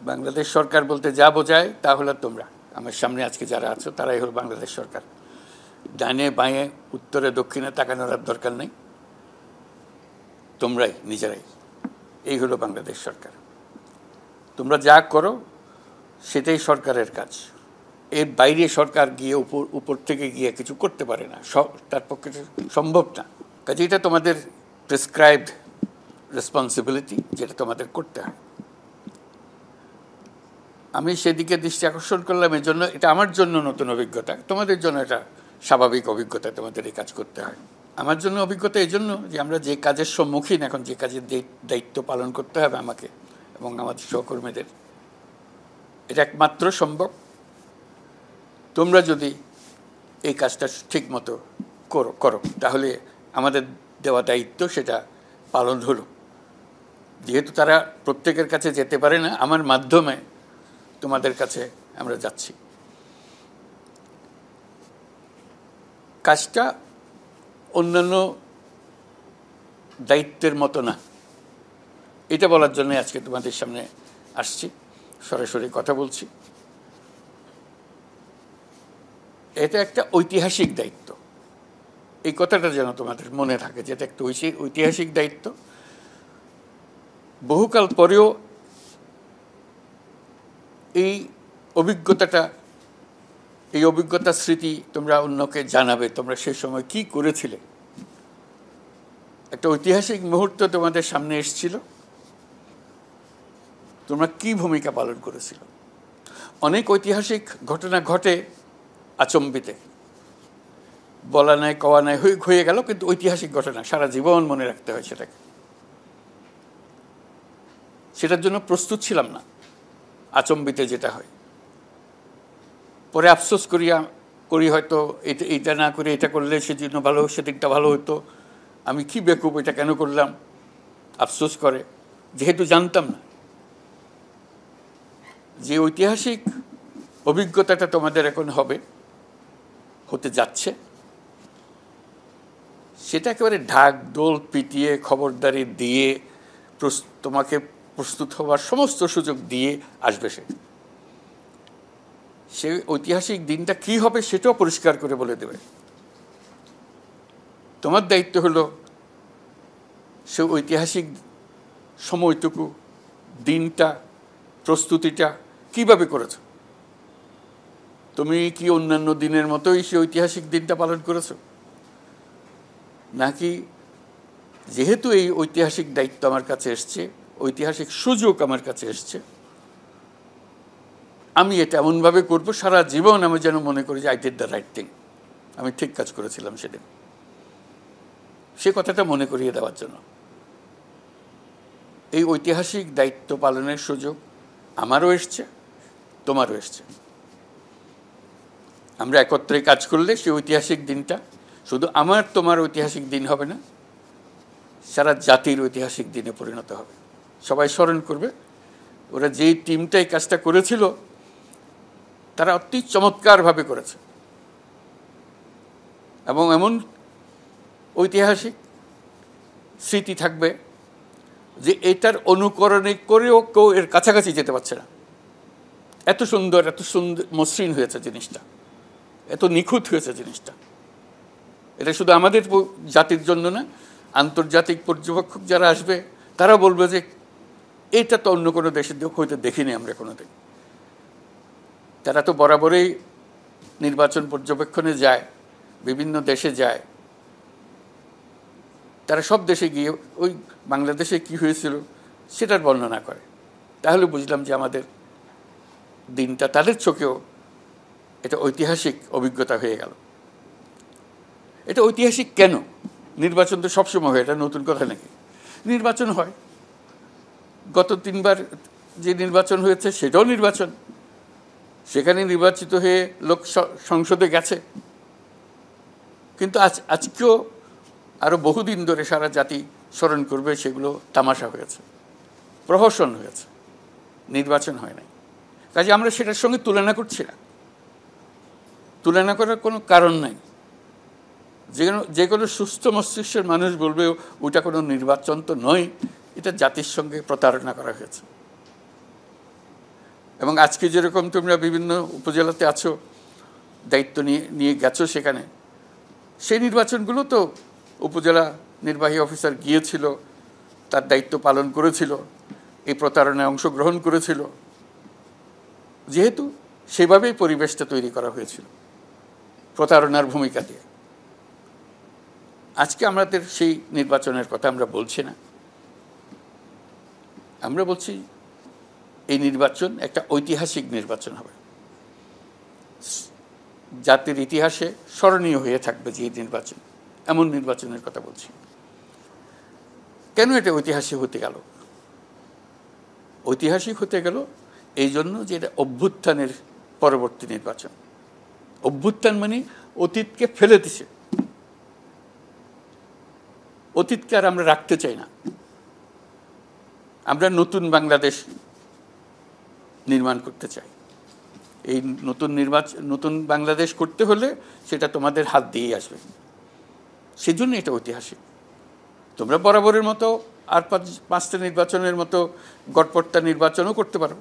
বাংলাদেশ সরকার বলতে যা বোঝায় তা হলো তোমরা আমার সামনে আজকে যারা আছো তারাই হলো বাংলাদেশ সরকার। ডানে বাঁয়ে উত্তরে দক্ষিণে তাকানোর আর দরকার নেই, তোমরাই নিজেরাই, এই হলো বাংলাদেশ সরকার। তোমরা যা করো সেটাই সরকারের কাজ, এর বাইরে সরকার গিয়ে উপর থেকে গিয়ে কিছু করতে পারে না, তার পক্ষে সম্ভব না। কাজে এটা তোমাদের প্রেসক্রাইবড রেসপন্সিবিলিটি, যেটা তোমাদের করতে হয়। আমি সেদিকে দৃষ্টি আকর্ষণ করলাম, এই জন্য এটা আমার জন্য নতুন অভিজ্ঞতা, তোমাদের জন্য এটা স্বাভাবিক অভিজ্ঞতা, তোমাদের এই কাজ করতে হয়। আমার জন্য অভিজ্ঞতা এই জন্য যে আমরা যে কাজের সম্মুখীন, এখন যে কাজের দায়িত্ব পালন করতে হবে আমাকে এবং আমাদের সহকর্মীদের, এটা একমাত্র সম্ভব তোমরা যদি এই কাজটা ঠিক মতো করো, তাহলে আমাদের দেওয়া দায়িত্ব সেটা পালন হলো। যেহেতু তারা প্রত্যেকের কাছে যেতে পারে না, আমার মাধ্যমে তোমাদের কাছে আমরা যাচ্ছি। কাজটা অন্যান্য দায়িত্বের মতো না, এটা বলার জন্য আজকে তোমাদের সামনে আসছি, সরাসরি কথা বলছি। এটা একটা ঐতিহাসিক দায়িত্ব, এই কথাটা যেন তোমাদের মনে থাকে, যেটা একটা ঐতিহাসিক দায়িত্ব। বহুকাল পরেও এই অভিজ্ঞতার স্মৃতি তোমরা অন্যকে জানাবে, তোমরা সেই সময় কি করেছিলে। একটা ঐতিহাসিক মুহূর্ত তোমাদের সামনে এসেছিল, তোমরা কি ভূমিকা পালন করেছিল। অনেক ঐতিহাসিক ঘটনা ঘটে আচম্বিতে, বলা নাই কওয়া নাই হয়ে গেল, কিন্তু ঐতিহাসিক ঘটনা সারা জীবন মনে রাখতে হয় সেটাকে। সেটার জন্য প্রস্তুত ছিলাম না, আচম্বিতে যেটা হয়। পরে আফসোস করি হয়তো এইটা না করে এটা করলে সেজন্য ভালো, সেদিকটা ভালো হতো, আমি কি বেকুব, এটা কেন করলাম, আফসোস করে, যেহেতু জানতাম না। যে ঐতিহাসিক অভিজ্ঞতাটা তোমাদের এখন হতে যাচ্ছে, সেটা একেবারে ঢাক ঢোল পিটিয়ে খবরদারি দিয়ে তোমাকে প্রস্তুত হওয়ার সমস্ত সুযোগ দিয়ে আসবে। সে ঐতিহাসিক দিনটা কি হবে সেটাও পরিষ্কার করে বলে দেবে। তোমার দায়িত্ব হলো সে ঐতিহাসিক সময়টুকু, দিনটা, প্রস্তুতিটা কিভাবে করেছ। তুমি কি অন্যান্য দিনের মতোই সে ঐতিহাসিক দিনটা পালন করেছ, নাকি যেহেতু এই ঐতিহাসিক দায়িত্ব আমার কাছে এসছে, ঐতিহাসিক সুযোগ আমার কাছে এসছে, আমি এটা এমনভাবে করব সারা জীবন আমি যেন মনে করি যে I did the right thing, আমি ঠিক কাজ করেছিলাম সেদিন। সে কথাটা মনে করিয়ে দেওয়ার জন্য এই ঐতিহাসিক দায়িত্ব পালনের সুযোগ আমারও এসছে, তোমারও এসছে। আমরা একত্রে কাজ করলে সেই ঐতিহাসিক দিনটা শুধু আমার তোমার ঐতিহাসিক দিন হবে না, সারা জাতির ঐতিহাসিক দিনে পরিণত হবে। সবাই স্মরণ করবে ওরা যেই টিমটা এই কাজটা করেছিল তারা অতি চমৎকারভাবে করেছে, এবং এমন ঐতিহাসিক স্মৃতি থাকবে যে এটার অনুকরণে করেও কেউ এর কাছাকাছি যেতে পারছে না। এত সুন্দর মসৃণ হয়েছে জিনিসটা, এত নিখুঁত হয়েছে জিনিসটা। এটা শুধু আমাদের জাতির জন্য না, আন্তর্জাতিক পর্যবেক্ষক যারা আসবে তারা বলবে যে এটা তো অন্য কোনো দেশের হয়তো দেখিনি আমরা কোনোদিন। তারা তো বরাবরই নির্বাচন পর্যবেক্ষণে যায়, বিভিন্ন দেশে যায়, তারা সব দেশে গিয়ে ওই বাংলাদেশে কি হয়েছিল সেটার বর্ণনা করে। তাহলে বুঝলাম যে আমাদের দিনটা তাদের চোখেও এটা ঐতিহাসিক অভিজ্ঞতা হয়ে গেল। এটা ঐতিহাসিক কেন? নির্বাচন তো সবসময় হয়, এটা নতুন কথা নাকি? নির্বাচন হয়, গত 3 বার যে নির্বাচন হয়েছে সেটাও নির্বাচন, সেখানে নির্বাচিত হয়ে লোক সংসদে গেছে। কিন্তু আজকেও আরও বহুদিন ধরে সারা জাতি স্মরণ করবে সেগুলো তামাশা হয়েছে, প্রহসন হয়েছে, নির্বাচন হয় নাই। কাজে আমরা সেটার সঙ্গে তুলনা করছি না, তুলনা করার কোনো কারণ নাই। যে কোনো সুস্থ মস্তিষ্কের মানুষ বলবে ওটা কোনো নির্বাচন তো নয়, এটা জাতির সঙ্গে প্রতারণা করা হয়েছে। এবং আজকে যেরকম তোমরা বিভিন্ন উপজেলাতে আছো, দায়িত্ব নিয়ে গেছো, সেখানে সেই নির্বাচনগুলো তো উপজেলা নির্বাহী অফিসার গিয়েছিল, তার দায়িত্ব পালন করেছিল, এই প্রতারণায় অংশগ্রহণ করেছিল, যেহেতু সেভাবেই পরিবেশটা তৈরি করা হয়েছিল প্রতারণার ভূমিকা দিয়ে। আজকে আমাদের সেই নির্বাচনের কথা আমরা বলছি না, আমরা বলছি এই নির্বাচন একটা ঐতিহাসিক নির্বাচন হবে, জাতির ইতিহাসে স্মরণীয় হয়ে থাকবে যে নির্বাচন, এমন নির্বাচনের কথা বলছি। কেন এটা ঐতিহাসিক হতে গেল? ঐতিহাসিক হতে গেল এই জন্য যে এটা অভ্যুত্থানের পরবর্তী নির্বাচন। অভ্যুত্থান মানে অতীতকে ফেলে দিছে, অতীতকে আর আমরা রাখতে চাই না, আমরা নতুন বাংলাদেশ নির্মাণ করতে চাই। এই নতুন বাংলাদেশ করতে হলে সেটা তোমাদের হাত দিয়েই আসবে, সেজন্য এটা ঐতিহাসিক। তোমরা বরাবরের মতো আর পাঁচটা নির্বাচনের মতো গড়পড়তা নির্বাচনও করতে পারো,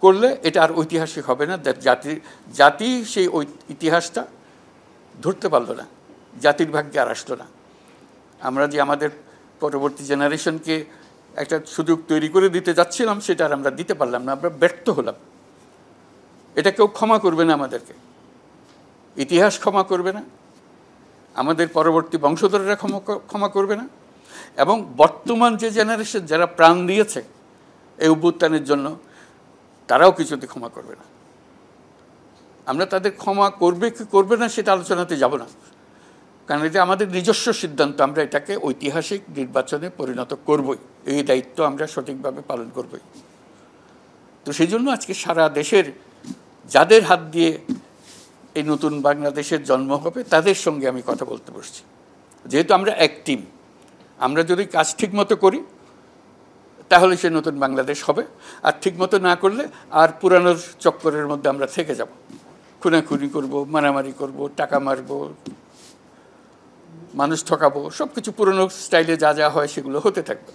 করলে এটা আর ঐতিহাসিক হবে না। জাতি সেই ইতিহাসটা ধরতে পারলো না, জাতির ভাগ্যে আর আসলো না। আমরা যে আমাদের পরবর্তী জেনারেশনকে একটা সুযোগ তৈরি করে দিতে যাচ্ছিলাম, সেটা আর আমরা দিতে পারলাম না, আমরা ব্যর্থ হলাম। এটা কেউ ক্ষমা করবে না আমাদেরকে, ইতিহাস ক্ষমা করবে না, আমাদের পরবর্তী বংশধররা ক্ষমা করবে না, এবং বর্তমান যে জেনারেশন যারা প্রাণ দিয়েছে এই অভ্যুত্থানের জন্য, তারাও কিছুতে ক্ষমা করবে না। আমরা তাদের ক্ষমা করবে কি করবে না সেটা আলোচনাতে যাব না, কারণ এটা আমাদের নিজস্ব সিদ্ধান্ত। আমরা এটাকে ঐতিহাসিক নির্বাচনে পরিণত করবই, এই দায়িত্ব আমরা সঠিকভাবে পালন করবই। তো সেই জন্য আজকে সারা দেশের যাদের হাত দিয়ে এই নতুন বাংলাদেশের জন্ম হবে, তাদের সঙ্গে আমি কথা বলতে বসছি। যেহেতু আমরা এক টিম, আমরা যদি কাজ ঠিকমতো করি তাহলে সে নতুন বাংলাদেশ হবে, আর ঠিকমতো না করলে আর পুরানোর চক্করের মধ্যে আমরা থেকে যাব, খুনাখুনি করব, মারামারি করব, টাকা মারব, মানুষ ঠকাবো, সব কিছু পুরনো স্টাইলে যা যা হয় সেগুলো হতে থাকবে।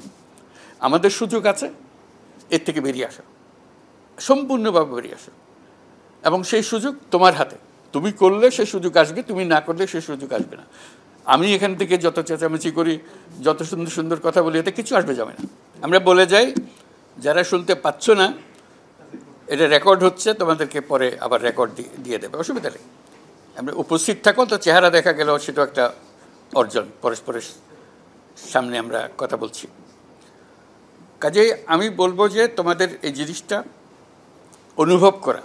আমাদের সুযোগ আছে এর থেকে বেরিয়ে আসা, সম্পূর্ণভাবে বেরিয়ে আসা, এবং সেই সুযোগ তোমার হাতে। তুমি করলে সে সুযোগ আসবে, তুমি না করলে সে সুযোগ আসবে না। আমি এখান থেকে যত চেঁচামেচি করি, যত সুন্দর সুন্দর কথা বলি, এতে কিছু আসবে যাবে না। আমরা বলে যাই, যারা শুনতে পাচ্ছ না, এটা রেকর্ড হচ্ছে, তোমাদেরকে পরে আবার রেকর্ড দিয়ে দেবে, অসুবিধা নেই। আমরা উপস্থিত থাকো তো, চেহারা দেখা গেল সেটা একটা অর্জন, পরস্পরের সামনে আমরা কথা বলছি। কাজেই আমি বলবো যে তোমাদের এই জিনিসটা অনুভব করা,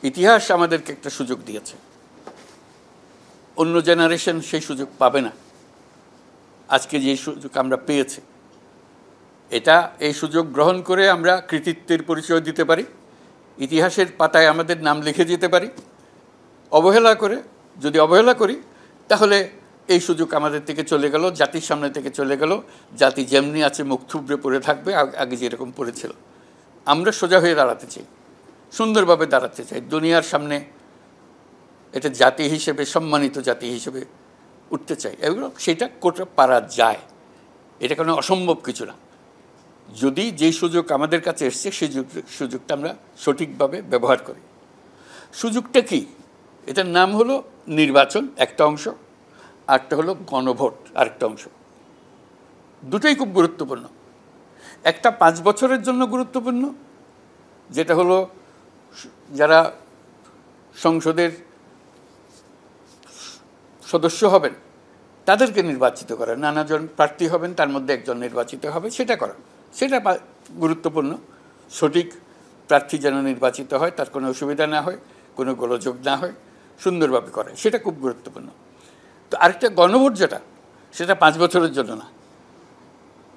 ইতিহাস আমাদেরকে একটা সুযোগ দিয়েছে, অন্য জেনারেশন সেই সুযোগ পাবে না। আজকে যে সুযোগ আমরা পেয়েছি, এই সুযোগ গ্রহণ করে আমরা কৃতিত্বের পরিচয় দিতে পারি, ইতিহাসের পাতায় আমাদের নাম লিখে যেতে পারি। যদি অবহেলা করি তাহলে এই সুযোগ আমাদের থেকে চলে গেল, জাতির সামনে থেকে চলে গেল। জাতি যেমনি আছে মুখ থুবড়ে পড়ে থাকবে, আগে যেরকম পড়েছিল। আমরা সোজা হয়ে দাঁড়াতে চাই, সুন্দরভাবে দাঁড়াতে চাই দুনিয়ার সামনে, এটা জাতি হিসেবে, সম্মানিত জাতি হিসেবে উঠতে চাই। এগুলো সেটা করতে পারা যায়, এটা কোনো অসম্ভব কিছু না, যদি যেই সুযোগ আমাদের কাছে এসছে সেই সুযোগটা আমরা সঠিকভাবে ব্যবহার করি। সুযোগটা কি? এটার নাম হলো নির্বাচন একটা অংশ, আরেকটা হলো গণভোট আরেকটা অংশ। দুটোই খুব গুরুত্বপূর্ণ। একটা 5 বছরের জন্য গুরুত্বপূর্ণ, যেটা হলো যারা সংসদের সদস্য হবেন তাদেরকে নির্বাচিত করা, নানাজন প্রার্থী হবেন, তার মধ্যে একজন নির্বাচিত হবে, সেটা করা, সেটা গুরুত্বপূর্ণ। সঠিক প্রার্থী যেন নির্বাচিত হয়, তার কোনো অসুবিধা না হয়, কোনো গোলযোগ না হয়, সুন্দরভাবে করে, সেটা খুব গুরুত্বপূর্ণ। তো আরেকটা গণভোট যেটা, সেটা 5 বছরের জন্য না,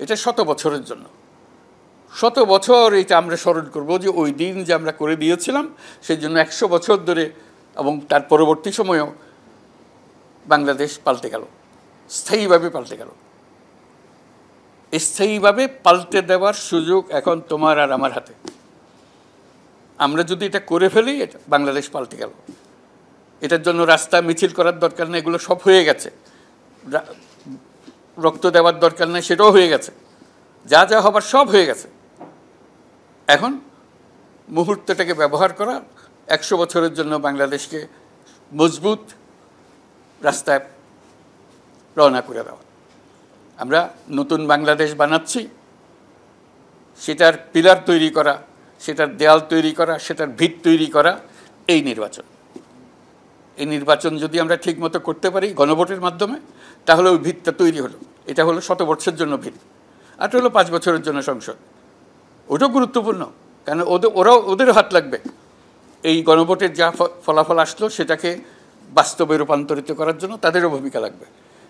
এটা 100 বছরের জন্য। 100 বছর এটা আমরা স্মরণ করবো যে ওই দিন যে আমরা করে দিয়েছিলাম, সেই জন্য 100 বছর ধরে এবং তার পরবর্তী সময়েও বাংলাদেশ পাল্টে গেল, স্থায়ীভাবে পাল্টে গেল। স্থায়ীভাবে পাল্টে দেওয়ার সুযোগ এখন তোমার আর আমার হাতে। আমরা যদি এটা করে ফেলি, এটা বাংলাদেশ পাল্টে গেল। এটার জন্য রাস্তা মিছিল করার দরকার নেই, এগুলো সব হয়ে গেছে। রক্ত দেওয়ার দরকার নেই, সেটাও হয়ে গেছে। যা যা হবার সব হয়ে গেছে। এখন মুহূর্তটাকে ব্যবহার করা, 100 বছরের জন্য বাংলাদেশকে মজবুত রাস্তায় রওনা করে দেওয়া। আমরা নতুন বাংলাদেশ বানাচ্ছি, সেটার পিলার তৈরি করা, সেটার দেয়াল তৈরি করা, সেটার ভিত তৈরি করা এই নির্বাচন। এই নির্বাচন যদি আমরা ঠিকমতো করতে পারি গণভোটের মাধ্যমে, তাহলে ওই ভিতটা তৈরি হলো। এটা হলো 100 বছরের জন্য ভিত, আর হলো 5 বছরের জন্য সংসদ। ওটাও গুরুত্বপূর্ণ, কারণ ওদেরও হাত লাগবে এই গণভোটের যা ফলাফল আসলো সেটাকে বাস্তবে রূপান্তরিত করার জন্য, তাদেরও ভূমিকা লাগবে।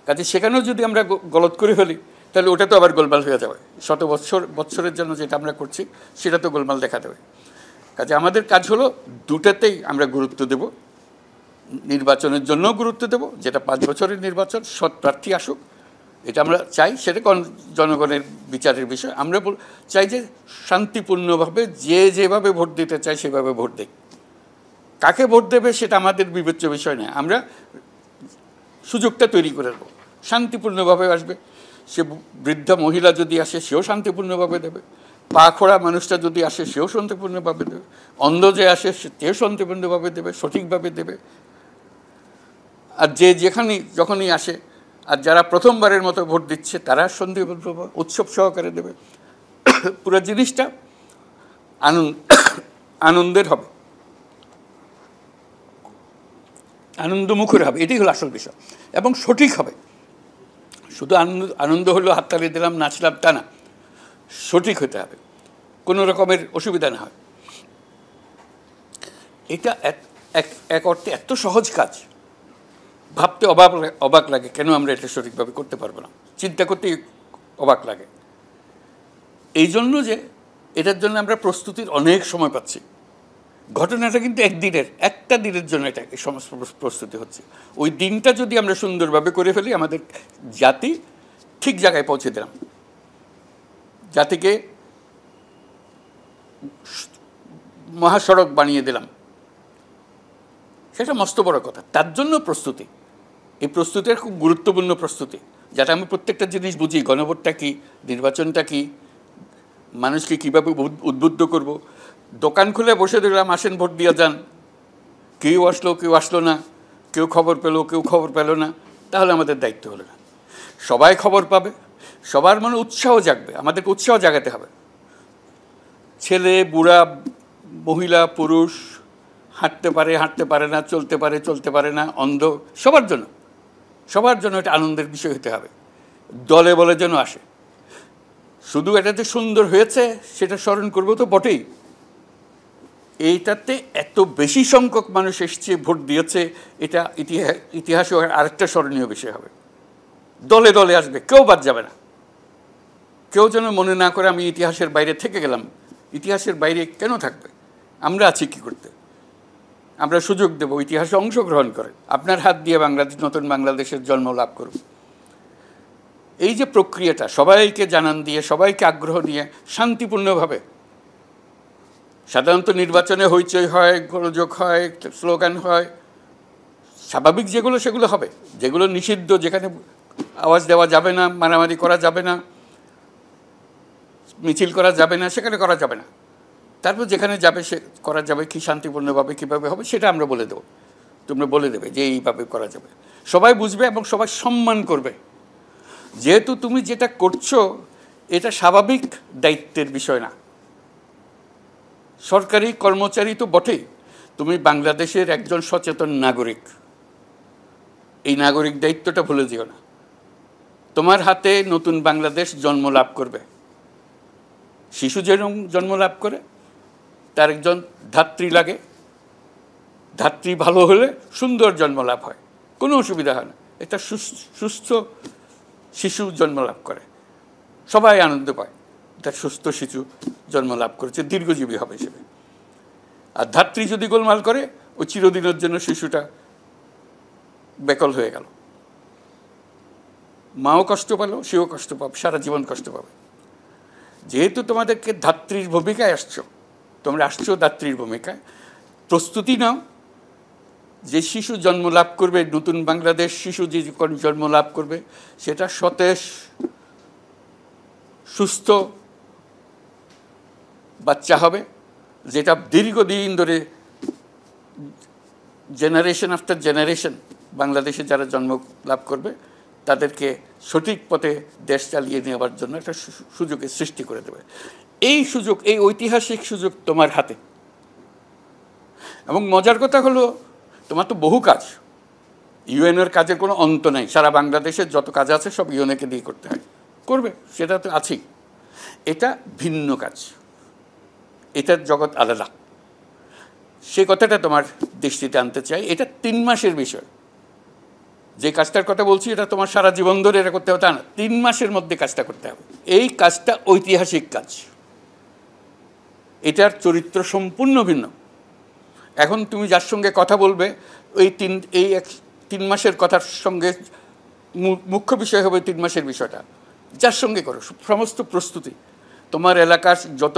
কাজে সেখানেও যদি আমরা গলত করে ফেলি, তাহলে ওটা তো আবার গোলমাল হয়ে যাবে। 100 বছরের জন্য যেটা আমরা করছি সেটা তো গোলমাল দেখা দেবে। কাজে আমাদের কাজ হলো দুটাতেই আমরা গুরুত্ব দেব। নির্বাচনের জন্যও গুরুত্ব দেব, যেটা 5 বছরের নির্বাচন, সৎ প্রার্থী আসুক, এটা আমরা চাই, সেটা জনগণের বিচারের বিষয়। আমরা চাই যে শান্তিপূর্ণভাবে যেভাবে ভোট দিতে চাই সেভাবে ভোট দেয়। কাকে ভোট দেবে সেটা আমাদের বিবেচ্য বিষয় নয়, আমরা সুযোগটা তৈরি করে দেবো। শান্তিপূর্ণভাবে আসবে, সে বৃদ্ধা মহিলা যদি আসে সেও শান্তিপূর্ণভাবে দেবে, পা খোড়া মানুষটা যদি আসে সেও শান্তিপূর্ণভাবে দেবে, অন্ধ যে আসে সেও শান্তিপূর্ণভাবে দেবে, সঠিকভাবে দেবে। আর যখনই আসে, আর যারা প্রথমবারের মতো ভোট দিচ্ছে তারা শান্তিপূর্ণভাবে উৎসব সহকারে দেবে। পুরো জিনিসটা আনন্দের হবে, আনন্দমুখর হবে, এটাই হলো আসল বিষয়, এবং সঠিক হবে। শুধু আনন্দ হলো হাততালি দিলাম নাচলাম তা না, সঠিক হতে হবে, কোনো রকমের অসুবিধা না হয়। এটা এক অর্থে এত সহজ কাজ, ভাবতে অবাক লাগে কেন আমরা এটা সঠিকভাবে করতে পারবো না, চিন্তা করতে অবাক লাগে। এই জন্য যে এটার জন্য আমরা প্রস্তুতির অনেক সময় পাচ্ছি। ঘটনাটা কিন্তু একটা দিনের জন্য এটা এই সমস্ত প্রস্তুতি হচ্ছে। ওই দিনটা যদি আমরা সুন্দরভাবে করে ফেলি, আমাদের জাতি ঠিক জায়গায় পৌঁছে দিলাম, জাতিকে মহাসড়ক বানিয়ে দিলাম, সেটা মস্ত বড় কথা। তার জন্য প্রস্তুতি, এই প্রস্তুতির খুব গুরুত্বপূর্ণ প্রস্তুতি, যাতে আমি প্রত্যেকটা জিনিস বুঝি। গণভোটটা কী, নির্বাচনটা কী, মানুষকে কীভাবে উদ্বুদ্ধ করব। দোকান খুলে বসে দিলাম, আসেন ভোট দিয়ে যান, কেউ আসলো না, কেউ খবর পেলো, কেউ খবর পেল না, তাহলে আমাদের দায়িত্ব হলো না। সবাই খবর পাবে, সবার মনে উৎসাহ জাগবে, আমাদেরকে উৎসাহ জাগাতে হবে। ছেলে বুড়া, মহিলা পুরুষ, হাঁটতে পারে না, চলতে পারে না, অন্ধ, সবার জন্য এটা আনন্দের বিষয় হতে হবে। দলে বলে যেন আসে, শুধু এটা যে সুন্দর হয়েছে সেটা স্মরণ করবো তো বটেই, এইটাতে এত বেশি সংখ্যক মানুষ এসছে, ভোট দিয়েছে, এটা ইতিহাসে আরেকটা স্মরণীয় বিষয় হবে। দলে দলে আসবে, কেউ বাদ যাবে না। কেউ যেন মনে না করে আমি ইতিহাসের বাইরে থেকে গেলাম। ইতিহাসের বাইরে কেন থাকবে? আমরা আছি কি করতে? আমরা সুযোগ দেব, ইতিহাসে অংশগ্রহণ করেন, আপনার হাত দিয়ে নতুন বাংলাদেশের জন্ম লাভ করুন। এই যে প্রক্রিয়াটা, সবাইকে জানান দিয়ে, সবাইকে আগ্রহ নিয়ে শান্তিপূর্ণভাবে, সাধারণত নির্বাচনে হইচই হয়, গোলযোগ হয়, স্লোগান হয়, স্বাভাবিক যেগুলো সেগুলো হবে, যেগুলো নিষিদ্ধ, যেখানে আওয়াজ দেওয়া যাবে না, মারামারি করা যাবে না, মিছিল করা যাবে না, সেখানে করা যাবে না। তারপর যেখানে যাবে সে করা যাবে, কি শান্তিপূর্ণভাবে কীভাবে হবে সেটা আমরা বলে দেবো, তোমরা বলে দেবে যে এইভাবে করা যাবে। সবাই বুঝবে এবং সবাই সম্মান করবে, যেহেতু তুমি যেটা করছো এটা স্বাভাবিক দায়িত্বের বিষয় না। সরকারি কর্মচারী তো বটেই, তুমি বাংলাদেশের একজন সচেতন নাগরিক, এই নাগরিক দায়িত্বটা ভুলে যেও না। তোমার হাতে নতুন বাংলাদেশ জন্ম লাভ করবে। শিশু যেরকম জন্ম লাভ করে, তার একজন ধাত্রী লাগে, ধাত্রী ভালো হলে সুন্দর জন্ম লাভ হয়, কোনো অসুবিধা হয় না। এটা সুস্থ শিশু জন্ম লাভ করে, সবাই আনন্দ পায়, তার সুস্থ শিশু জন্ম লাভ করেছে, দীর্ঘজীবী হবে হিসেবে। আর ধাত্রী যদি গোলমাল করে, ওই চিরদিনের জন্য শিশুটা বেকল হয়ে গেল, মাও কষ্ট পেল, সেও কষ্ট পাবে, সারা জীবন কষ্ট পাবে। যেহেতু তোমাদেরকে ধাত্রীর ভূমিকায় তোমরা আসছো ধাত্রীর ভূমিকায়, প্রস্তুতি নাও। যে শিশু জন্ম লাভ করবে, নতুন বাংলাদেশ শিশু যে জন্ম লাভ করবে, সেটা সতেজ সুস্থ বাচ্চা হবে, যেটা দীর্ঘদিন ধরে জেনারেশন আফটার জেনারেশন বাংলাদেশে যারা জন্ম লাভ করবে তাদেরকে সঠিক পথে দেশ চালিয়ে নেওয়ার জন্য একটা সুযোগের সৃষ্টি করে দেবে। এই সুযোগ, এই ঐতিহাসিক সুযোগ তোমার হাতে। এবং মজার কথা হলো, তোমার তো বহু কাজ, ইউএনের কাজের কোনো অন্ত নাই। সারা বাংলাদেশের যত কাজ আছে সব ইউএনকে দিয়ে করতে হয়, করবে, সেটা তো আছেই। এটা ভিন্ন কাজ, এটার জগৎ আলাদা। সে কথাটা তোমার দৃষ্টিতে আনতে চাই। এটা 3 মাসের বিষয়। যে কাজটার কথা বলছি এটা তোমার সারা জীবন ধরে এটা করতে হবে তা না, 3 মাসের মধ্যে কাজটা করতে হবে। এই কাজটা ঐতিহাসিক কাজ, এটার চরিত্র সম্পূর্ণ ভিন্ন। এখন তুমি যার সঙ্গে কথা বলবে, এই 3 মাসের কথার সঙ্গে মুখ্য বিষয় হবে 3 মাসের বিষয়টা। যার সঙ্গে করো সমস্ত প্রস্তুতি, তোমার এলাকার যত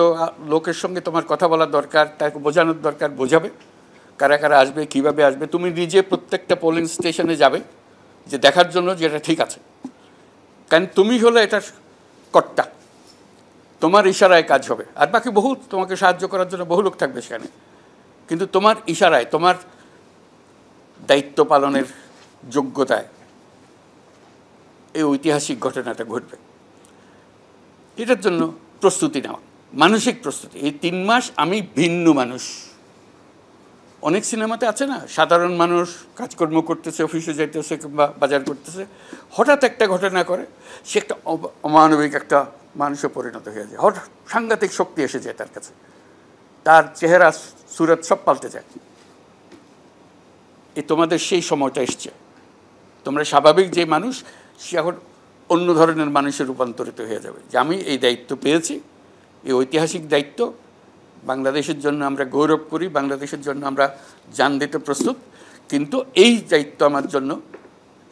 লোকের সঙ্গে তোমার কথা বলা দরকার, তাকে বোঝানোর দরকার, বোঝাবে। কারা কারা আসবে, কীভাবে আসবে। তুমি নিজে প্রত্যেকটা পোলিং স্টেশনে যাবে যে দেখার জন্য যে এটা ঠিক আছে, কারণ তুমি হলো এটার কর্তা, তোমার ইশারায় কাজ হবে। আর বাকি বহু তোমাকে সাহায্য করার জন্য বহু লোক থাকবে সেখানে, কিন্তু তোমার ইশারায়, তোমার দায়িত্ব পালনের যোগ্যতায় এই ঐতিহাসিক ঘটনাটা ঘটবে। এটার জন্য প্রস্তুতি নেওয়া, মানসিক প্রস্তুতি। এই 3 মাস আমি ভিন্ন মানুষ। অনেক সিনেমাতে আছে না, সাধারণ মানুষ কাজকর্ম করতেছে, অফিসে যাইতেছে কিংবা বাজার করতেছে, হঠাৎ একটা ঘটনা করে, সে একটা অমানবিক একটা মানুষে পরিণত হয়ে যায়। হঠাৎ সাংঘাতিক শক্তি এসে যায় তার কাছে, তার চেহারা সুরত সব পাল্টে যায়। তোমাদের সেই সময়টা এসছে। তোমরা স্বাভাবিক যে মানুষ, সে এখন অন্য ধরনের মানুষে রূপান্তরিত হয়ে যাবে। যে আমি এই দায়িত্ব পেয়েছি, এই ঐতিহাসিক দায়িত্ব, বাংলাদেশের জন্য আমরা গৌরব করি, বাংলাদেশের জন্য আমরা জান দিতে প্রস্তুত, কিন্তু এই দায়িত্ব আমার জন্য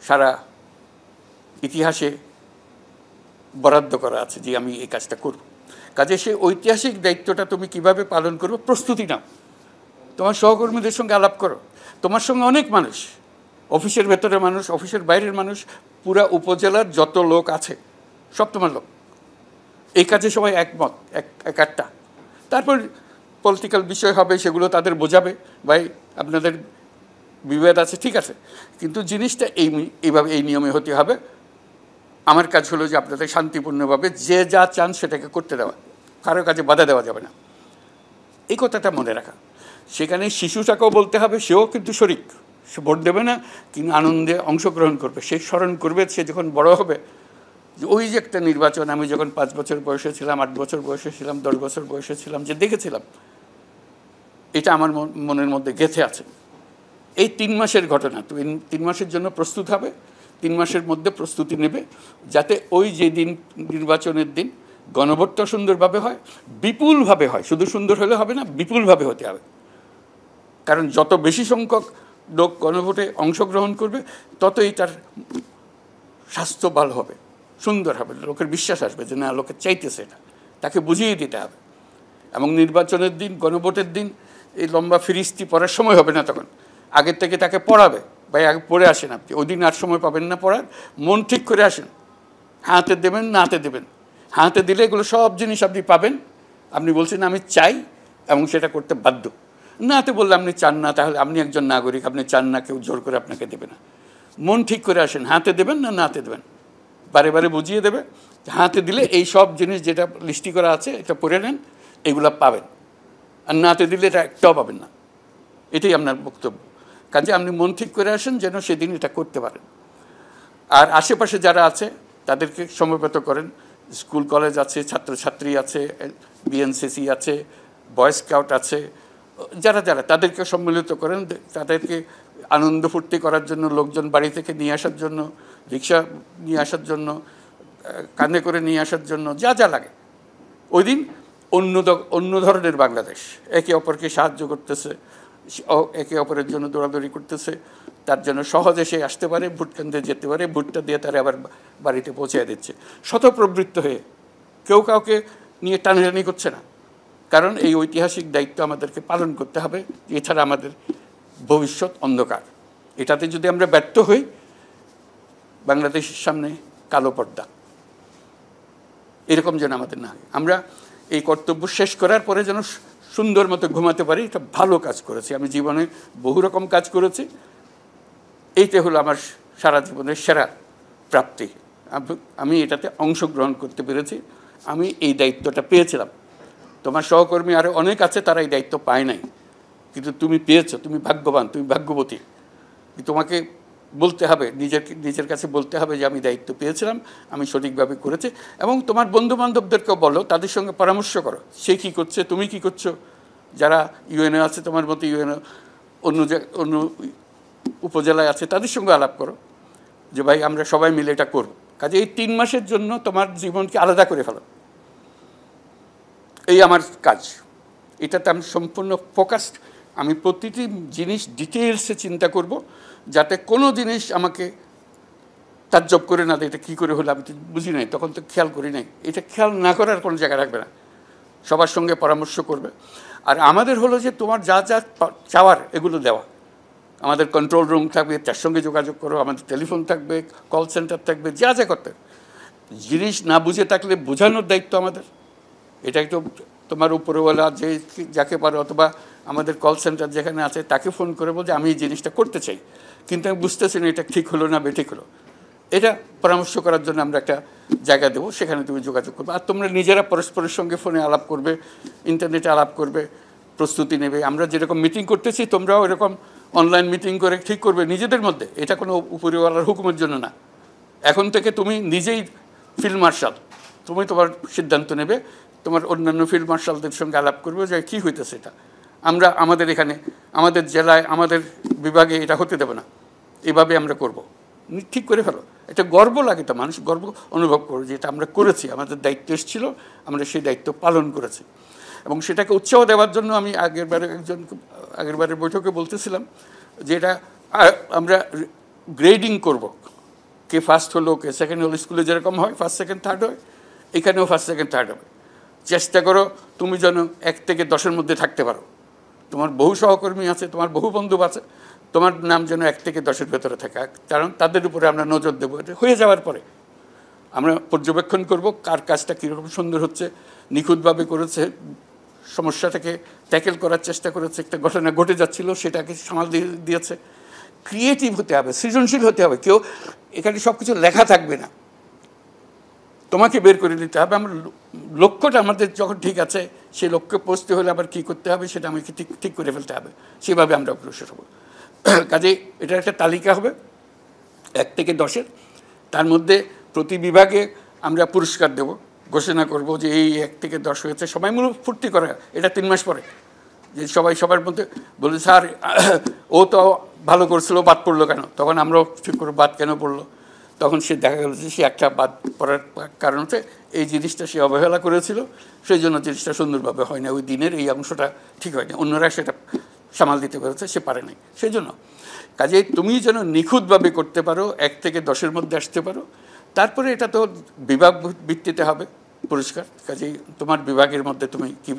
সারা ইতিহাসে বরাদ্দ করা আছে যে আমি এই কাজটা করব। কাজে সেই ঐতিহাসিক দায়িত্বটা তুমি কিভাবে পালন করবে, প্রস্তুতি নাও। তোমার সহকর্মীদের সঙ্গে আলাপ করো। তোমার সঙ্গে অনেক মানুষ, অফিসের ভেতরের মানুষ, অফিসের বাইরের মানুষ, পুরা উপজেলার যত লোক আছে সব তোমার লোক। এই কাজে সবাই একমত, একটা। তারপর পলিটিক্যাল বিষয় হবে, সেগুলো তাদের বোঝাবে, ভাই আপনাদের বিভেদ আছে, ঠিক আছে, কিন্তু জিনিসটা এইভাবে এই নিয়মে হতে হবে। আমার কাজ হলো যে আপনাদের শান্তিপূর্ণভাবে যে যা চান সেটাকে করতে দেওয়া, কারো কাজে বাধা দেওয়া যাবে না। এই কথাটা মনে রাখা। সেখানে শিশুটাকেও বলতে হবে, সেও কিন্তু শরিক, সে ভোট দেবে না কিন্তু আনন্দে অংশগ্রহণ করবে। সে স্মরণ করবে সে যখন বড় হবে যে ওই যে একটা নির্বাচন আমি যখন 5 বছর বয়সে ছিলাম, 8 বছর বয়সে ছিলাম, 10 বছর বয়সে ছিলাম, যে দেখেছিলাম, এটা আমার মনের মধ্যে গেঁথে আছে। এই 3 মাসের ঘটনা, তো 3 মাসের জন্য প্রস্তুত হবে। 3 মাসের মধ্যে প্রস্তুতি নেবে যাতে ওই যে দিন, নির্বাচনের দিন, গণভোটটা সুন্দরভাবে হয়, বিপুলভাবে হয়। শুধু সুন্দর হলে হবে না, বিপুলভাবে হতে হবে। কারণ যত বেশি সংখ্যক লোক গণভোটে অংশগ্রহণ করবে, ততই তার স্বাস্থ্য ভালো হবে, সুন্দর হবে, লোকের বিশ্বাস আসবে যে না, লোকে চাইতেছে এটা, তাকে বুঝিয়ে দিতে হবে। এবং নির্বাচনের দিন, গণভোটের দিন এই লম্বা ফিরিস্তি পড়ার সময় হবে না, তখন আগের থেকে তাকে পড়াবে, ভাই আগে পড়ে আসেন আপনি, ওই দিন আর সময় পাবেন না পড়ার, মন ঠিক করে আসেন, হাতে দেবেন না হাতে দেবেন, হাতে দিলে এগুলো সব জিনিস আপনি পাবেন। আপনি বলছেন আমি চাই এবং সেটা করতে বাধ্য। নাতে বললে আপনি চান না, তাহলে আপনি একজন নাগরিক, আপনি চান না, কেউ জোর করে আপনাকে দেবে না। মন ঠিক করে আসেন, হাতে দেবেন না নাতে দেবেন, বারে বারে বুঝিয়ে দেবে। হাতে দিলে এই সব জিনিস যেটা লিস্টি করা আছে এটা পড়ে নেন, এগুলো পাবেন, আর নাতে দিলে এটা একটাও পাবেন না। এটাই আপনার বক্তব্য। কাজে আপনি মন ঠিক করে আসেন যেন সেদিন এটা করতে পারেন। আর আশেপাশে যারা আছে তাদেরকে সমবেত করেন, স্কুল কলেজ আছে, ছাত্রছাত্রী আছে, বিএনসিসি আছে, বয় স্কাউট আছে, যারা যারা তাদেরকে সম্মিলিত করেন, তাদেরকে আনন্দ ফুর্তি করার জন্য, লোকজন বাড়ি থেকে নিয়ে আসার জন্য, রিক্সা নিয়ে আসার জন্য, কাঁধে করে নিয়ে আসার জন্য, যা যা লাগে। ওই দিন অন্য ধরনের বাংলাদেশ, একে অপরকে সাহায্য করতেছে, একে অপরের জন্য দৌড়াদৌড়ি করতেছে, তার জন্য সহজে সে আসতে পারে, ভোট কেন্দ্রে যেতে পারে, ভোটটা দিয়ে তারা আবার বাড়িতে পৌঁছে দিচ্ছে, স্বতঃপ্রবৃত্ত হয়ে, কেউ কাউকে নিয়ে টানাটানি করছে না। কারণ এই ঐতিহাসিক দায়িত্ব আমাদেরকে পালন করতে হবে, এছাড়া আমাদের ভবিষ্যৎ অন্ধকার। এটাতে যদি আমরা ব্যর্থ হই, বাংলাদেশের সামনে কালো পর্দা। এরকম যেন আমাদের না হয়। আমরা এই কর্তব্য শেষ করার পরে যেন সুন্দর মতো ঘুমাতে পারি, এটা ভালো কাজ করেছি। আমি জীবনে বহু রকম কাজ করেছি, এইটা হলো আমার সারা জীবনের সেরা প্রাপ্তি। আমি এটাতে অংশগ্রহণ করতে পেরেছি, আমি এই দায়িত্বটা পেয়েছিলাম। তোমার সহকর্মী আরও অনেক আছে, তারা এই দায়িত্ব পায় নাই, কিন্তু তুমি পেয়েছো, তুমি ভাগ্যবান, তুমি ভাগ্যবতী। তোমাকে বলতে হবে, নিজের কাছে বলতে হবে যে আমি দায়িত্ব পেয়েছিলাম, আমি সঠিকভাবে করেছি। এবং তোমার বন্ধুবান্ধবদেরকেও বলো, তাদের সঙ্গে পরামর্শ করো, সে কী করছে, তুমি কী করছো। যারা ইউএনএ আছে তোমার মতো, ইউএনএ অন্য উপজেলায় আছে, তাদের সঙ্গে আলাপ করো যে ভাই আমরা সবাই মিলে এটা করব। কাজে এই 3 মাসের জন্য তোমার জীবনকে আলাদা করে ফেলো, এই আমার কাজ। এটাতে আমি সম্পূর্ণ ফোকাসড। আমি প্রতিটি জিনিস ডিটেলসে চিন্তা করব, যাতে কোনো জিনিস আমাকে তাজ্জব করে না দেয়, এটা কী করে হলো, আমি তো বুঝি নাই, তখন তো খেয়াল করি নাই। এটা খেয়াল না করার কোনো জায়গা রাখবে না, সবার সঙ্গে পরামর্শ করবে। আর আমাদের হলো যে তোমার যা যা চাওয়ার এগুলো দেওয়া। আমাদের কন্ট্রোল রুম থাকবে, তার সঙ্গে যোগাযোগ করো, আমাদের টেলিফোন থাকবে, কল সেন্টার থাকবে, যা যা করতে। জিনিস না বুঝে থাকলে বোঝানোর দায়িত্ব আমাদের। এটা একটু তোমার উপরওয়ালা যে যাকে পারো, অথবা আমাদের কল সেন্টার যেখানে আছে তাকে ফোন করে বলছে আমি এই জিনিসটা করতে চাই, কিন্তু আমি বুঝতেছি না এটা ঠিক হলো না বেঠিক হলো। এটা পরামর্শ করার জন্য আমরা একটা জায়গা দেবো, সেখানে তুমি যোগাযোগ করবে। আর তোমরা নিজেরা পরস্পরের সঙ্গে ফোনে আলাপ করবে, ইন্টারনেটে আলাপ করবে, প্রস্তুতি নেবে। আমরা যেরকম মিটিং করতেছি তোমরাও এরকম অনলাইন মিটিং করে ঠিক করবে নিজেদের মধ্যে। এটা কোনো উপরিওয়ালার হুকুমের জন্য না। এখন থেকে তুমি নিজেই ফিল্ড মার্শাল, তুমি তোমার সিদ্ধান্ত নেবে, তোমার অন্যান্য ফিল্ড মার্শালদের সঙ্গে আলাপ করবে যে কী হইতেছে এটা, আমরা আমাদের এখানে, আমাদের জেলায়, আমাদের বিভাগে এটা হতে দেবে না, এভাবে আমরা করব। ঠিক করে ফেলো। এটা গর্ব লাগে, তো মানুষ গর্ব অনুভব করো যে এটা আমরা করেছি, আমাদের দায়িত্ব এসেছিল, আমরা সেই দায়িত্ব পালন করেছি। এবং সেটাকে উৎসাহ দেওয়ার জন্য আমি আগেরবারের বৈঠকে বলতেছিলাম যে এটা আমরা গ্রেডিং করব, কে ফার্স্ট হলো, কে সেকেন্ড হলো। স্কুলে যেরকম হয় ফার্স্ট সেকেন্ড থার্ড হয়, এখানেও ফার্স্ট সেকেন্ড থার্ড হবে। চেষ্টা করো তুমি যেন 1 থেকে 10-এর মধ্যে থাকতে পারো। তোমার বহু সহকর্মী আছে, তোমার বহু বন্ধু আছে, তোমার নাম যেন 1 থেকে 10-এর ভেতরে থাকে, কারণ তাদের উপরে আমরা নজর দেবো। এটা হয়ে যাওয়ার পরে আমরা পর্যবেক্ষণ করব কার কাজটা কীরকম সুন্দর হচ্ছে, নিখুঁতভাবে করেছে, সমস্যাটাকে ট্যাকেল করার চেষ্টা করেছে, একটা ঘটনা ঘটে যাচ্ছিল সেটাকে সামাল দিয়েছে। ক্রিয়েটিভ হতে হবে, সৃজনশীল হতে হবে। কেউ এখানে সব কিছু লেখা থাকবে না, তোমাকে বের করে দিতে হবে। আমার লক্ষ্যটা আমাদের যখন ঠিক আছে, সেই লক্ষ্যে পৌঁছতে হলে আবার কী করতে হবে সেটা আমাকে ঠিক করে ফেলতে হবে, সেভাবে আমরা অগ্রসর হব। কাজে এটার একটা তালিকা হবে 1 থেকে 10-এর। তার মধ্যে প্রতি বিভাগে আমরা পুরস্কার দেব, ঘোষণা করব যে এই 1 থেকে 10 হয়েছে। সবাই মূলত ফুর্তি করে, এটা 3 মাস পরে, যে সবাই সবার মধ্যে বলে স্যার ও তো ভালো করছিল, বাদ পড়লো কেন? তখন আমরাও ঠিক করে বাদ কেন পড়লো। তখন সে দেখা গেল যে সে একটা বাদ পড়ার কারণ হচ্ছে এই জিনিসটা সে অবহেলা করেছিল, সেই জন্য জিনিসটা সুন্দরভাবে হয় না, ওই দিনের এই অংশটা ঠিক হয় না, অন্যরা সেটা সামাল দিতে পেরেছে, সে পারে নাই। সেই জন্য কাজে তুমি যেন নিখুঁতভাবে করতে পারো, 1 থেকে 10-এর মধ্যে আসতে পারো। তারপরে এটা তো বিভাগ ভিত্তিতে হবে পুরস্কার। কাজেই তোমার বিভাগের মধ্যে তুমি কী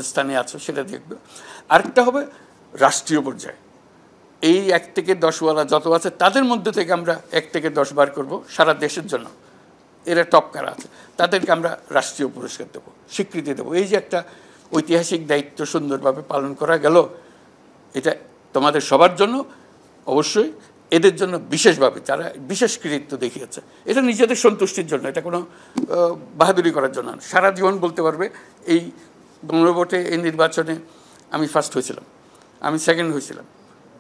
স্থানে আছো সেটা দেখবে। আরেকটা হবে রাষ্ট্রীয় পর্যায়ে, এই 1 থেকে 10ওয়ালা যত আছে তাদের মধ্যে থেকে আমরা 1 থেকে 10 বার করব সারা দেশের জন্য। এরা টপ কারা আছে তাদেরকে আমরা রাষ্ট্রীয় পুরস্কার দেবো, স্বীকৃতি দেবো। এই যে একটা ঐতিহাসিক দায়িত্ব সুন্দরভাবে পালন করা গেল, এটা তোমাদের সবার জন্য, অবশ্যই এদের জন্য বিশেষভাবে, যারা বিশেষ কৃতিত্ব দেখিয়েছে। এটা নিজেদের সন্তুষ্টির জন্য, এটা কোনো বাহাদুরি করার জন্য। সারা জীবন বলতে পারবে এই গণভোটে, এই নির্বাচনে আমি ফার্স্ট হয়েছিলাম, আমি সেকেন্ড হয়েছিলাম,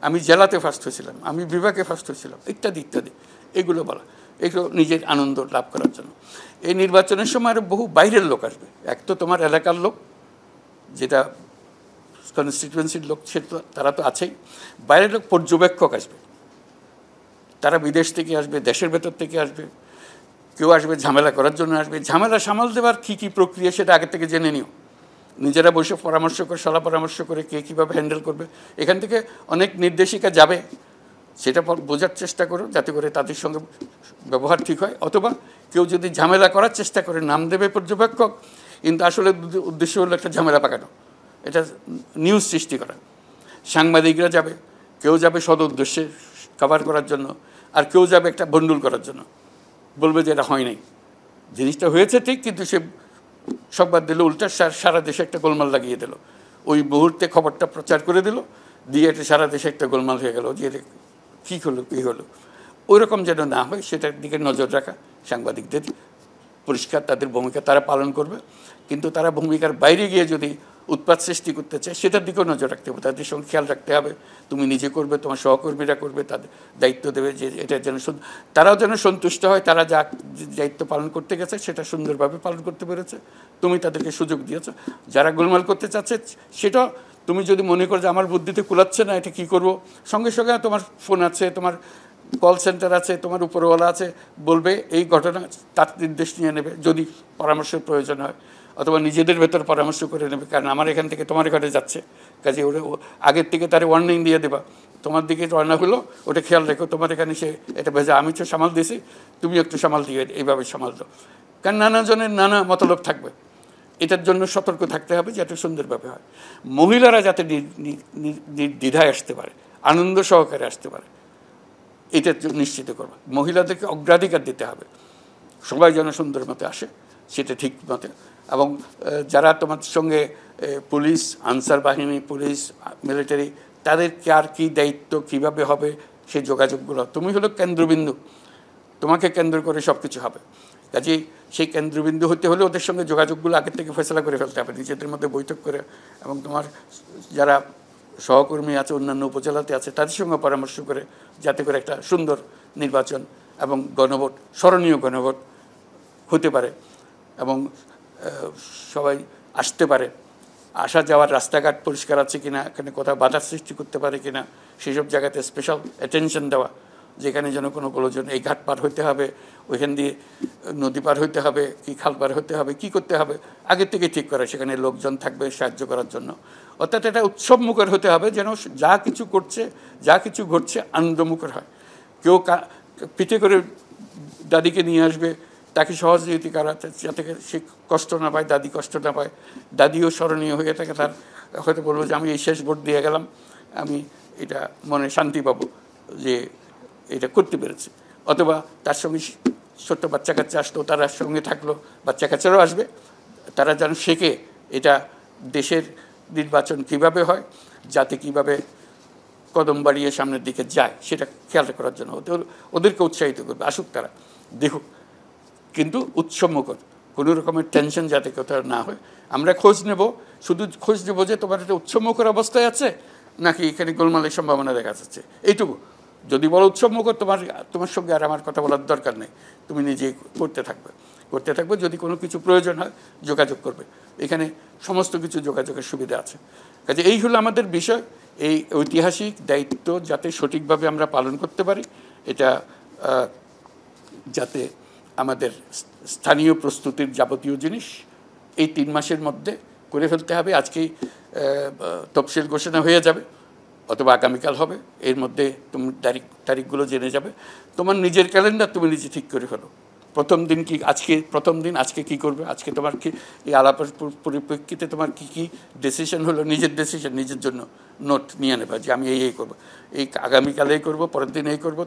আমি জেলাতে ফার্স্ট হয়েছিলাম, আমি বিভাগে ফার্স্ট হয়েছিলাম, ইত্যাদি ইত্যাদি। এগুলো বলা, এগুলো নিজের আনন্দ লাভ করার জন্য। এই নির্বাচনের সময় আরও বহু বাইরের লোক আসবে। এক তো তোমার এলাকার লোক, যেটা কনস্টিটুয়েন্সির লোক, সে তো তারা তো আছেই। বাইরের লোক পর্যবেক্ষক আসবে, তারা বিদেশ থেকে আসবে, দেশের ভেতর থেকে আসবে, কেউ আসবে ঝামেলা করার জন্য আসবে। ঝামেলা সামাল দেওয়ার কী কী প্রক্রিয়া সেটা আগে থেকে জেনে নিও, নিজেরা বসে পরামর্শ করে, সলা পরামর্শ করে কে কীভাবে হ্যান্ডেল করবে। এখান থেকে অনেক নির্দেশিকা যাবে, সেটা বোঝার চেষ্টা করো যাতে করে তাদের সঙ্গে ব্যবহার ঠিক হয়। অথবা কেউ যদি ঝামেলা করার চেষ্টা করে, নাম দেবে পর্যবেক্ষক, কিন্তু আসলে উদ্দেশ্য হলো একটা ঝামেলা পাকানো, এটা নিউজ সৃষ্টি করা। সাংবাদিকরা যাবে, কেউ যাবে সদ উদ্দেশ্যে কভার করার জন্য, আর কেউ যাবে একটা ভণ্ডুল করার জন্য, বলবে যে এটা হয় নাই, জিনিসটা হয়েছে ঠিক, কিন্তু সে সংবাদ দিল উল্টা, সারা দেশে একটা গোলমাল লাগিয়ে দিল। ওই মুহূর্তে খবরটা প্রচার করে দিল, দিয়ে এটা সারা দেশে একটা গোলমাল হয়ে গেল যে কী হলো কী হলো। ওইরকম যেন না হয় সেটার দিকে নজর রাখা সাংবাদিকদের পরিষ্কার তাদের ভূমিকা তারা পালন করবে, কিন্তু তারা ভূমিকার বাইরে গিয়ে যদি উৎপাত সৃষ্টি করতে চায় সেটার দিকেও নজর রাখতে হবে, তাদের সঙ্গে খেয়াল রাখতে হবে। তুমি নিজে করবে, তোমার সহকর্মীরা করবে, তাদের দায়িত্ব দেবে যে এটা যেন তারাও যেন সন্তুষ্ট হয়, তারা যা দায়িত্ব পালন করতে গেছে সেটা সুন্দরভাবে পালন করতে পেরেছে, তুমি তাদেরকে সুযোগ দিয়েছ। যারা গোলমাল করতে চাচ্ছে সেটা তুমি যদি মনে করো যে আমার বুদ্ধিতে কুলাচ্ছে না, এটা কী করবো, সঙ্গে সঙ্গে তোমার ফোন আছে, তোমার কল সেন্টার আছে, তোমার উপরওয়ালা আছে, বলবে এই ঘটনা, তার নির্দেশ নিয়ে নেবে যদি পরামর্শের প্রয়োজন হয়, অথবা নিজেদের ভেতর পরামর্শ করে নেবে, কারণ আমার এখান থেকে তোমার এখানে যাচ্ছে, কাজে ওটা আগের থেকে তার ওয়ার্নিং দিয়ে দেবা, তোমার দিকে রান্না হলো ওটা খেয়াল রেখো, তোমার এখানে সে এটা ভেজা, আমি তো সামাল দিয়েছি, তুমি একটু সামাল দিয়ে এইভাবে সামাল দাও। কারণ নানা জনের নানা মতলব থাকবে, এটার জন্য সতর্ক থাকতে হবে যাতে সুন্দরভাবে হয়। মহিলারা যাতে নির্দ্বিধায় আসতে পারে, আনন্দ সহকারে আসতে পারে, এটা নিশ্চিত করবে। মহিলাদেরকে অগ্রাধিকার দিতে হবে, সবাই যেন সুন্দর মতে আসে সেটা ঠিক মতে। এবং যারা তোমার সঙ্গে পুলিশ, আনসার বাহিনী, পুলিশ, মিলিটারি, তাদের কার কী দায়িত্ব, কীভাবে হবে সেই যোগাযোগগুলো, তুমি হলো কেন্দ্রবিন্দু, তোমাকে কেন্দ্র করে সব কিছু হবে। কাজেই সেই কেন্দ্রবিন্দু হতে হলে ওদের সঙ্গে যোগাযোগগুলো আগের থেকে ফয়সলা করে ফেলতে হবে, নিজেদের মধ্যে বৈঠক করে, এবং তোমার যারা সহকর্মী আছে অন্যান্য উপজেলাতে আছে তাদের সঙ্গে পরামর্শ করে, যাতে করে একটা সুন্দর নির্বাচন এবং গণভোট, স্মরণীয় গণভোট হতে পারে এবং সবাই আসতে পারে। আসা যাওয়ার রাস্তাঘাট পরিষ্কার আছে কিনা, এখানে কোথাও বাধার সৃষ্টি করতে পারে কিনা, সেসব জায়গাতে স্পেশাল অ্যাটেনশন দেওয়া, যেখানে যেন কোনো প্রয়োজন, এই ঘাট পার হতে হবে, ওইখান দিয়ে নদী পার হতে হবে, কি খাল পার হতে হবে, কি করতে হবে আগের থেকে ঠিক করা, সেখানে লোকজন থাকবে সাহায্য করার জন্য। অর্থাৎ এটা উৎসবমুখর হতে হবে, যেন যা কিছু করছে, যা কিছু ঘটছে আনন্দমুখর হয়। কেউ পিঠে করে দাদিকে নিয়ে আসবে, তাকে সহযোগিতা করাতে, যাতে সে কষ্ট না পায়, দাদি কষ্ট না পায়, দাদিও স্মরণীয় হয়ে থাকে, তার হয়তো বলবো যে আমি এই শেষ ভোট দিয়ে গেলাম, আমি এটা মনে শান্তি পাবো যে এটা করতে পেরেছে। অথবা তার সঙ্গে ছোট্ট বাচ্চা কাচ্চা আসলো, তারা সঙ্গে থাকলো, বাচ্চা কাচ্চারাও আসবে, তারা যেন শেখে এটা দেশের নির্বাচন কিভাবে হয়, যাতে কিভাবে কদম বাড়িয়ে সামনের দিকে যায় সেটা খেয়াল করার জন্য ওদেরকে উৎসাহিত করবে, আসুক তারা দেখুক, কিন্তু উৎসবমুখর, কোনো রকমের টেনশন যাতে কোথাও না হয়। আমরা খোঁজ নেব, শুধু খোঁজ নেবো যে তোমার একটা উৎসবমুখর অবস্থায় আছে নাকি এখানে গোলমালের সম্ভাবনা দেখা যাচ্ছে, এইটুকু। যদি বলো উৎসবমুখর, তোমার সঙ্গে আর আমার কথা বলার দরকার নেই, তুমি নিজে করতে থাকবে, যদি কোনো কিছু প্রয়োজন হয় যোগাযোগ করবে, এখানে সমস্ত কিছু যোগাযোগের সুবিধা আছে। কাজে এই হলো আমাদের বিষয়, এই ঐতিহাসিক দায়িত্ব যাতে সঠিকভাবে আমরা পালন করতে পারি, এটা যাতে আমাদের স্থানীয় প্রস্তুতির যাবতীয় জিনিস এই 3 মাসের মধ্যে করে ফেলতে হবে। আজকেই তফসিল ঘোষণা হয়ে যাবে, অথবা আগামীকাল হবে, এর মধ্যে তুমি তারিখগুলো জেনে যাবে। তোমার নিজের ক্যালেন্ডার তুমি নিজে ঠিক করে ফেলো, প্রথম দিন কি, প্রথম দিন আজকে কি করবে, আজকে তোমার কি এই আলাপের পরিপ্রেক্ষিতে তোমার কি কি ডিসিশন হলো, নিজের ডিসিশন, নিজের জন্য নোট নিয়ে নেবা যে আমি এই করবো, এই আগামীকাল এই করবো, পরের দিন এই করবো।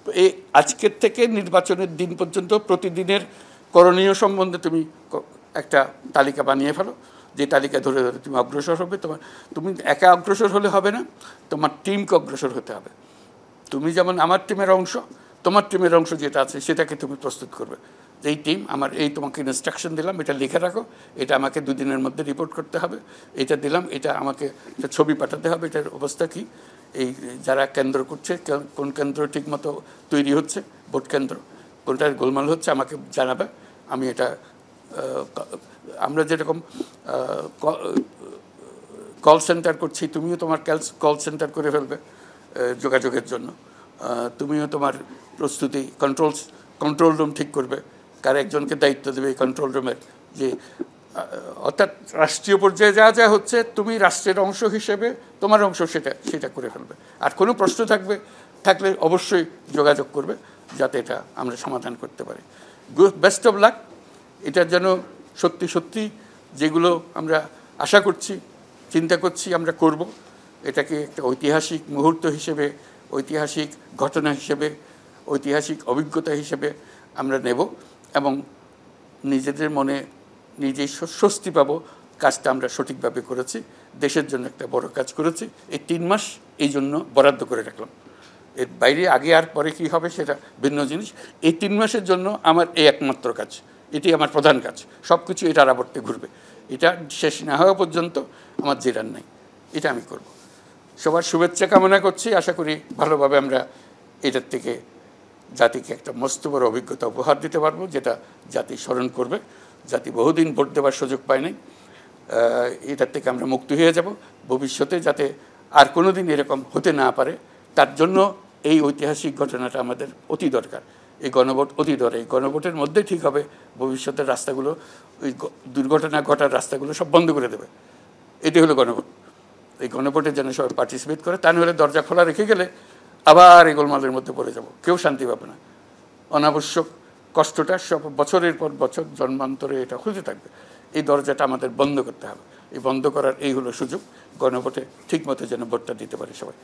তো এই আজকের থেকে নির্বাচনের দিন পর্যন্ত প্রতিদিনের করণীয় সম্বন্ধে তুমি একটা তালিকা বানিয়ে ফেলো, যে তালিকা ধরে ধরে তুমি অগ্রসর হবে। তুমি একা অগ্রসর হলে হবে না, তোমার টিমকে অগ্রসর হতে হবে। তুমি যেমন আমার টিমের অংশ, তোমার টিমের অংশ যেটা আছে সেটাকে তুমি প্রস্তুত করবে, যে এই টিম আমার, এই তোমাকে ইনস্ট্রাকশন দিলাম, এটা লিখে রাখো, এটা আমাকে 2 দিনের মধ্যে রিপোর্ট করতে হবে, এটা দিলাম, এটা আমাকে একটা ছবি পাঠাতে হবে, এটার অবস্থা কী, এই যারা কেন্দ্র করছে কোন কেন্দ্র ঠিক মতো তৈরি হচ্ছে, ভোট কেন্দ্র কোনটার গোলমাল হচ্ছে আমাকে জানাবে। আমি এটা, আমরা যেরকম কল সেন্টার করছি, তুমিও তোমার কল সেন্টার করে ফেলবে যোগাযোগের জন্য, তুমিও তোমার প্রস্তুতি কন্ট্রোল রুম ঠিক করবে, কার একজনকে দায়িত্ব দেবে এই কন্ট্রোল রুমের, যে অর্থাৎ রাষ্ট্রীয় পর্যায়ে যা যা হচ্ছে তুমি রাষ্ট্রের অংশ হিসেবে তোমার অংশ সেটা করে ফেলবে। আর কোনো প্রশ্ন থাকলে অবশ্যই যোগাযোগ করবে, যাতে এটা আমরা সমাধান করতে পারি। Best of luck. এটা যেন সত্যি যেগুলো আমরা আশা করছি, চিন্তা করছি, আমরা করব, এটাকে একটা ঐতিহাসিক মুহূর্ত হিসেবে, ঐতিহাসিক ঘটনা হিসেবে, ঐতিহাসিক অভিজ্ঞতা হিসেবে আমরা নেব, এবং নিজেদের মনে নিজেই স্বস্তি পাবো কাজটা আমরা সঠিকভাবে করেছি, দেশের জন্য একটা বড় কাজ করেছি। এই 3 মাস এই জন্য বরাদ্দ করে রাখলাম। এর বাইরে আগে আর পরে কি হবে সেটা ভিন্ন জিনিস। এই 3 মাসের জন্য আমার এই একমাত্র কাজ, এটি আমার প্রধান কাজ। সব কিছু এটার আবর্তে ঘুরবে। এটা শেষ না হওয়া পর্যন্ত আমার জেরার নাই, এটা আমি করব। সবার শুভেচ্ছা কামনা করছি। আশা করি ভালোভাবে আমরা এটার থেকে জাতিকে একটা মস্ত বড় অভিজ্ঞতা উপহার দিতে পারবো, যেটা জাতি স্মরণ করবে। জাতি বহুদিন ভোট দেওয়ার সুযোগ পায় নাই, এটার থেকে আমরা মুক্তি হয়ে যাব। ভবিষ্যতে যাতে আর কোনো দিন এরকম হতে না পারে, তার জন্য এই ঐতিহাসিক ঘটনাটা আমাদের অতি দরকার। এই গণভোট অতি দরকার। এই গণভোটের মধ্যে ঠিক হবে ভবিষ্যতের রাস্তাগুলো, ওই দুর্ঘটনা ঘটার রাস্তাগুলো সব বন্ধ করে দেবে। এটি হলো গণভোট। এই গণভোটে যেন সবাই পার্টিসিপেট করে, তা নাহলে দরজা খোলা রেখে গেলে আবার এই গোলমালের মধ্যে পড়ে যাব, কেউ শান্তি পাবে না। অনাবশ্যক কষ্টটা সব বছরের পর বছর জন্মান্তরে এটা হতে থাকবে। এই দরজাটা আমাদের বন্ধ করতে হবে। এই বন্ধ করার এই হলো সুযোগ। গণভোটে ঠিকমতো যেন ভোটটা দিতে পারে সবাই।